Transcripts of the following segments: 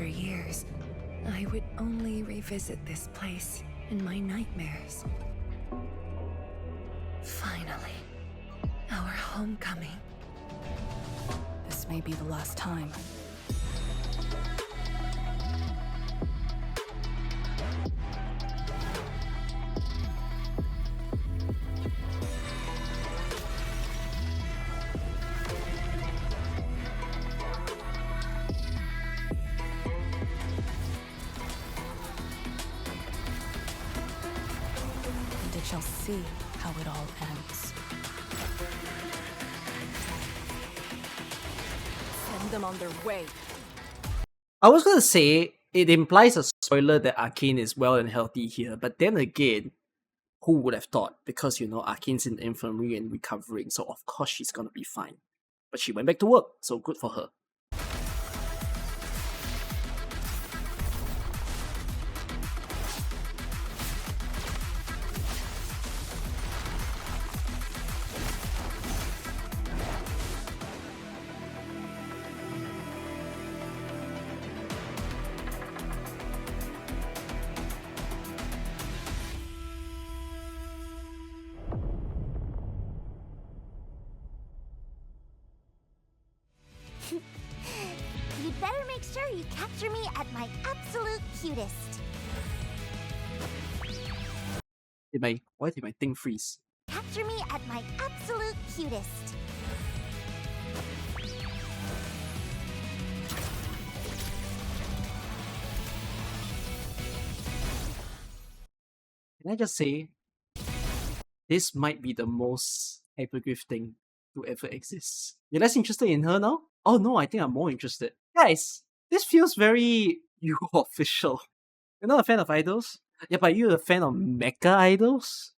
for years, I would only revisit this place in my nightmares. Finally, our homecoming. This may be the last time. And it shall see how it all ends. Send them on their way. I was gonna say it implies a spoiler that Arcane is well and healthy here, but then again, who would have thought? Because Arcane's in the infirmary and recovering, so of course she's gonna be fine. But she went back to work, so good for her. You'd better make sure you capture me at my absolute cutest. Why did my thing freeze? Capture me at my absolute cutest. Can I just say, this might be the most Hypergryph thing to ever exist. You're less interested in her now? Oh no, I think I'm more interested. Guys, this feels very you official. You're not a fan of idols? Yeah, but you're a fan of mecha idols?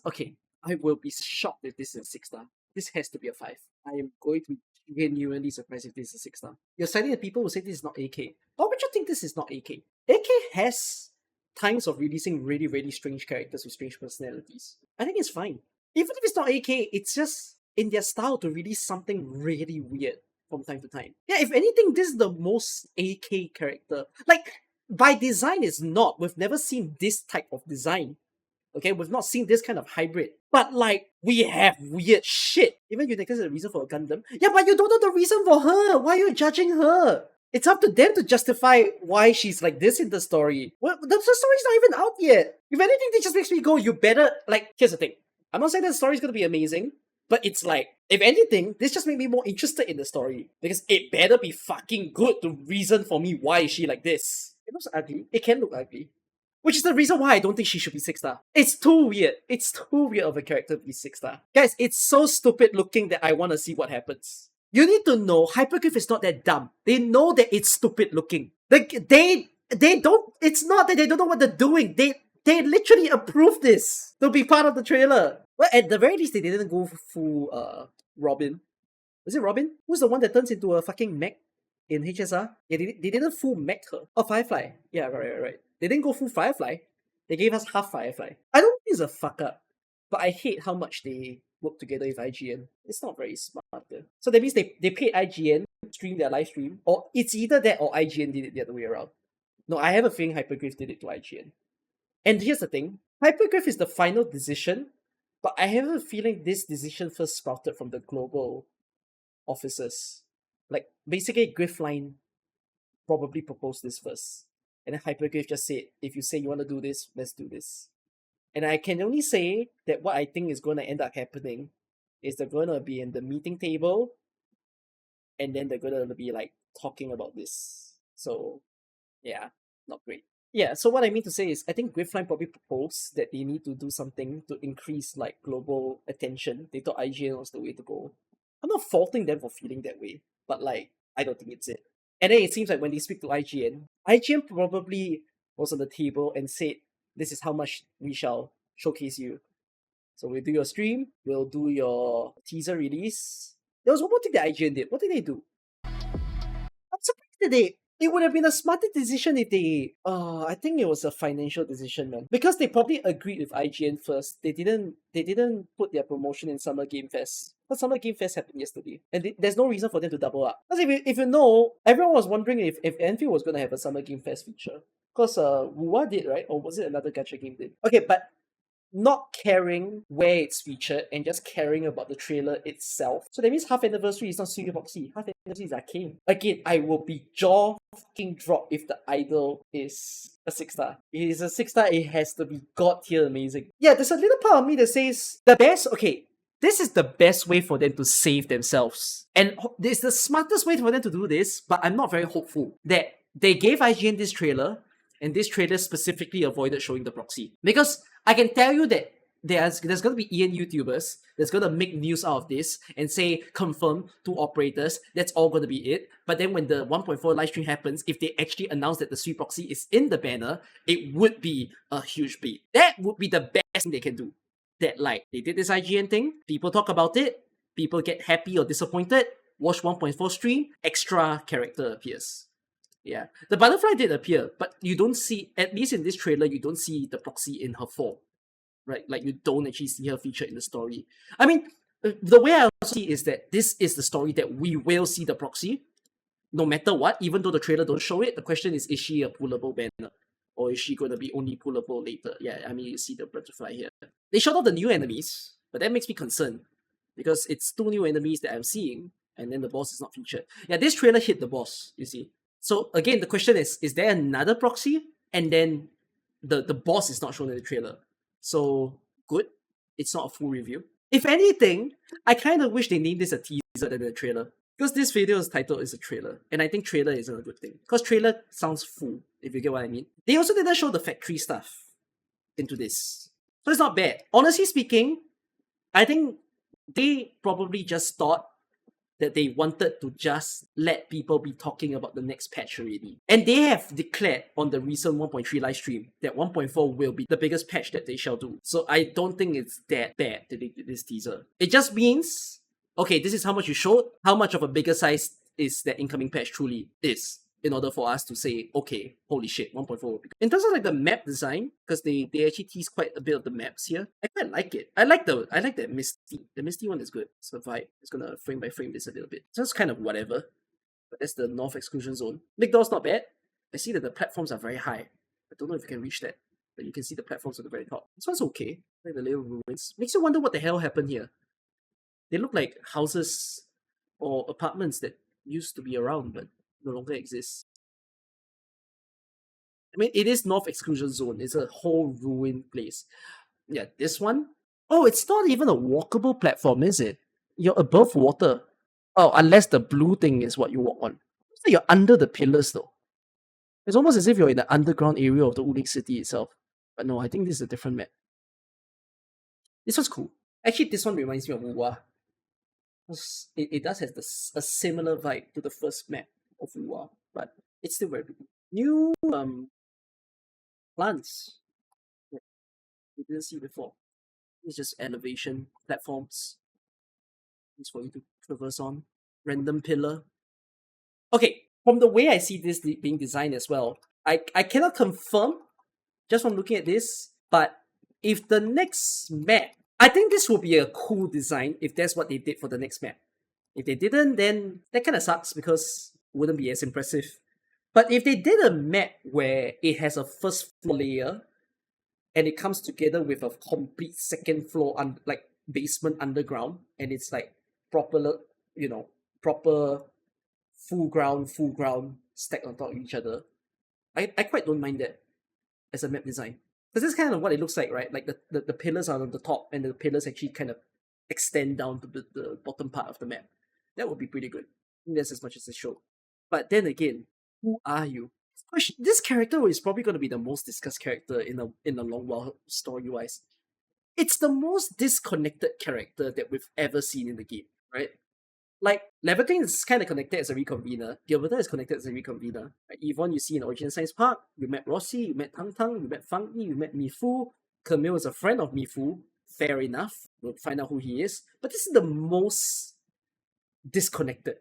Okay, I will be shocked if this is a 6-star. This has to be a 5. I am going to be genuinely surprised if this is a 6-star. You're citing that people who say this is not AK. Why would you think this is not AK? AK has times of releasing really, really strange characters with strange personalities. I think it's fine. Even if it's not AK, it's just in their style to release something really weird from time to time. Yeah, if anything, this is the most AK character. Like, by design it's not. We've never seen this type of design. Okay, we've not seen this kind of hybrid. But like, we have weird shit. Even you think this is a reason for a Gundam. Yeah, but you don't know the reason for her. Why are you judging her? It's up to them to justify why she's like this in the story. Well, the story's not even out yet. If anything, this just makes me go, you better... Like, here's the thing. I'm not saying that the story's gonna be amazing, but it's like, if anything, this just made me more interested in the story. Because it better be fucking good to reason for me why is she like this. It looks ugly. It can look ugly. Which is the reason why I don't think she should be 6-star. It's too weird. It's too weird of a character to be 6-star. Guys, it's so stupid looking that I want to see what happens. You need to know, Hypergryph is not that dumb. They know that it's stupid looking. Like, they don't... It's not that they don't know what they're doing. They literally approved this to be part of the trailer. Well, at the very least, they didn't go full, Robin. Was it Robin? Who's the one that turns into a fucking mech in HSR? Yeah, they didn't full mech her. Oh, Firefly. Yeah, right. They didn't go full Firefly. They gave us half Firefly. I don't think it's a fuck up, but I hate how much they work together with IGN. It's not very smart. So that means they paid IGN to stream their live stream, or it's either that or IGN did it the other way around. No, I have a feeling Hypergryph did it to IGN. And here's the thing. Hypergryph is the final decision, but I have a feeling this decision first sprouted from the global officers. Like, basically, Griffline probably proposed this first. And then Hypergryph just said, if you say you want to do this, let's do this. And I can only say that what I think is going to end up happening is they're going to be in the meeting table and then they're going to be like talking about this. So, yeah, not great. Yeah, so what I mean to say is I think Griffline probably proposed that they need to do something to increase like global attention. They thought IGN was the way to go. I'm not faulting them for feeling that way, but like, I don't think it's it. And then it seems like when they speak to IGN, IGN probably was on the table and said, this is how much we shall showcase you. So we'll do your stream, we'll do your teaser release. There was one more thing that IGN did. What did they do? I'm surprised that It would have been a smarter decision if they I think it was a financial decision, man. Because they probably agreed with IGN first. They didn't put their promotion in Summer Game Fest. Because Summer Game Fest happened yesterday. And there's no reason for them to double up. Because if you know, everyone was wondering if Endfield was gonna have a Summer Game Fest feature. Because Wuwa did, right? Or was it another gacha game did? Okay, but not caring where it's featured and just caring about the trailer itself. So that means half anniversary is not Studio Boxy. Half anniversary is Arcane. Again, I will be jaw fucking drop if the idol is a 6-star. If it is a 6-star, it has to be god tier amazing. Yeah, there's a little part of me that says the best. Okay, this is the best way for them to save themselves, and it's the smartest way for them to do this. But I'm not very hopeful that they gave IGN this trailer. And this trailer specifically avoided showing the proxy. Because I can tell you that there's going to be EN YouTubers that's going to make news out of this and say, confirm to operators, that's all going to be it. But then when the 1.4 livestream happens, if they actually announce that the sweet proxy is in the banner, it would be a huge beat. That would be the best thing they can do. That, like, they did this IGN thing, people talk about it, people get happy or disappointed, watch 1.4 stream, extra character appears. Yeah, the butterfly did appear, but you don't see, at least in this trailer, you don't see the proxy in her form, right? Like, you don't actually see her featured in the story. I mean, the way I also see is that this is the story that we will see the proxy, no matter what, even though the trailer don't show it. The question is she a pullable banner? Or is she going to be only pullable later? Yeah, I mean, you see the butterfly here. They showed off the new enemies, but that makes me concerned, because it's 2 new enemies that I'm seeing, and then the boss is not featured. Yeah, this trailer hit the boss, you see. So again, the question is there another proxy? And then the boss is not shown in the trailer. So good, it's not a full review. If anything, I kind of wish they named this a teaser than a trailer. Because this video's title is a trailer. And I think trailer isn't a good thing. Because trailer sounds full, if you get what I mean. They also didn't show the factory stuff into this. So it's not bad. Honestly speaking, I think they probably just thought that they wanted to just let people be talking about the next patch already. And they have declared on the recent 1.3 live stream that 1.4 will be the biggest patch that they shall do. So I don't think it's that bad that they did this teaser. It just means, okay, this is how much you showed, how much of a bigger size is that incoming patch truly is, in order for us to say, okay, holy shit, 1.4 will be good. In terms of like the map design, because they actually tease quite a bit of the maps here, I quite like it. I like that Misty. The Misty one is good. It's a vibe. It's gonna frame by frame this a little bit. So it's kind of whatever. But that's the North Exclusion Zone. Big Door's not bad. I see that the platforms are very high. I don't know if you can reach that, but you can see the platforms at the very top. This one's okay. Like the little ruins. Makes you wonder what the hell happened here. They look like houses or apartments that used to be around, but no longer exists. I mean, it is North Exclusion Zone. It's a whole ruined place. Yeah, this one. Oh, it's not even a walkable platform, is it? You're above water. Oh, unless the blue thing is what you walk on. So you're under the pillars, though. It's almost as if you're in the underground area of the Ulik city itself. But no, I think this is a different map. This one's cool. Actually, this one reminds me of Wuwa. It does have a similar vibe to the first map of Wuwa, but it's still very pretty. New plants that we didn't see before. It's just elevation platforms. It's for you to traverse on. Random pillar. Okay, from the way I see this being designed as well, I cannot confirm just from looking at this, but if the next map, I think this will be a cool design if that's what they did for the next map. If they didn't, then that kind of sucks because it wouldn't be as impressive. But if they did a map where it has a first floor layer and it comes together with a complete second floor like basement underground, and it's like proper full ground stacked on top of each other, I quite don't mind that as a map design. Because this is kind of what it looks like, right? Like the pillars are on the top and the pillars actually kind of extend down to the bottom part of the map. That would be pretty good. I think that's as much as they show. But then again, who are you? This character is probably going to be the most discussed character in a long while story-wise. It's the most disconnected character that we've ever seen in the game, right? Like, Leviathan is kind of connected as a reconvener. Gilberta is connected as a reconvener. Like, Yvonne, you see in Origin Science Park, you met Rossi, you met Tang Tang, you met Fang Yi, you met Mifu. Camille is a friend of Mifu. Fair enough. We'll find out who he is. But this is the most disconnected